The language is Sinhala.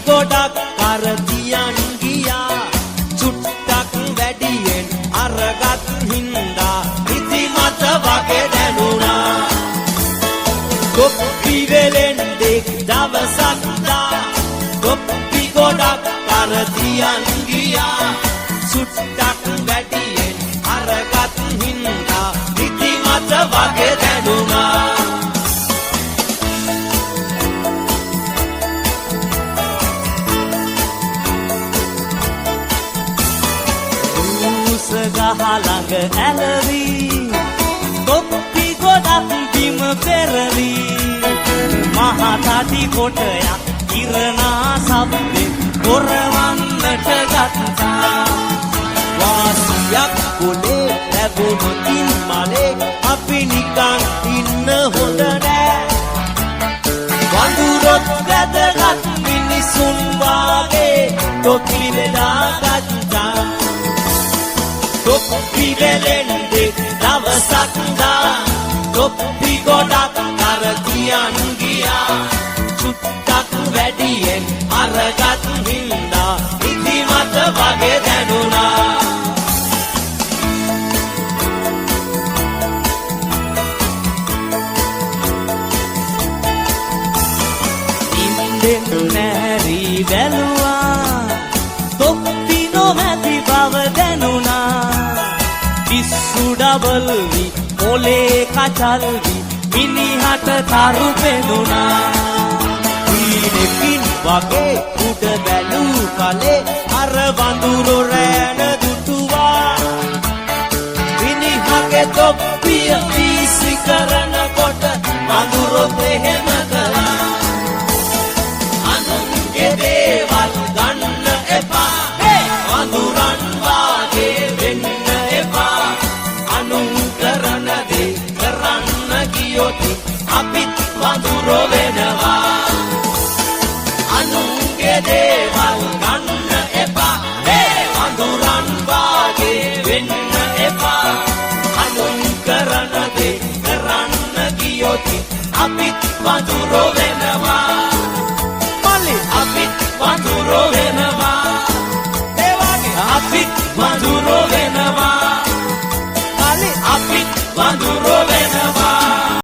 ගොඩක් කර තියන් ගියා චුට්ටක් වැඩියෙන් අරගත් හින්දා ඉති මත වගේ දැනුණා කොප්පි වෙලෙන්දේ දවසක් දා කොප්පි ගොඩක් කර තියන් ගියා චුට්ටක් වැඩියෙන් අරගත් හින්දා ඉති මත වගේ දැනුණා ගහළඟ ඇලවී කොප්පි ගොඩක් බිම පෙරවී මහතටි කොටයක් ඉරණා සබ්දෙ කොරවන්නට ගත්තා වාසියක් පොලේ ලැබුණොතින් මලේ අපි නිකන් ඉන්න හොඳ නෑ වඳුරොත් වැදගත් මිනිසුන් වාගේ තොපි වෙලා ගත්තා කොප්පි වෙලෙන්දේ දවසක් දා කොප්පි ගොඩක් කර තියන් ගියා චුට්ටක් වැඩියෙන් අරගත් හින්දා ඉති මත වගේ දැනුණා ඉන්දෙන් නැරී බැලුවා කොප්පි නොමැති බව දැනුණා පිස්සු ඩබල් වී මොලේ කචල් වී මිනිහට තරු පෙනුණා ඊනෙකින් වගේ උඩ බැලූ කලේ අර වඳුරු රෑන දුටුවා මිනිහගේ තොප්පිය වීසි කරනකොට වඳුරොත් එහෙම කළා අනුන්ගේ දේවල් ගන්න එපා වඳුරන් වාගේ වෙන්න එපා අනුන් කරන දේ කරන්න ගියොත් අපිත් වඳුරෝ වෙනවා අනුන්ගේ දේවල් ගන්න එපා වඳුරන් වාගේ වෙන්න එපා අනුන් කරන දේ කරන්න ගියොත් අපිත් වඳුරෝ වෙනවා මල්ලි අපිත් වඳුරෝ වෙනවා අපිත් වඳුරෝ වෙනවා කලි අපිත් වඳුරෝ වෙනවා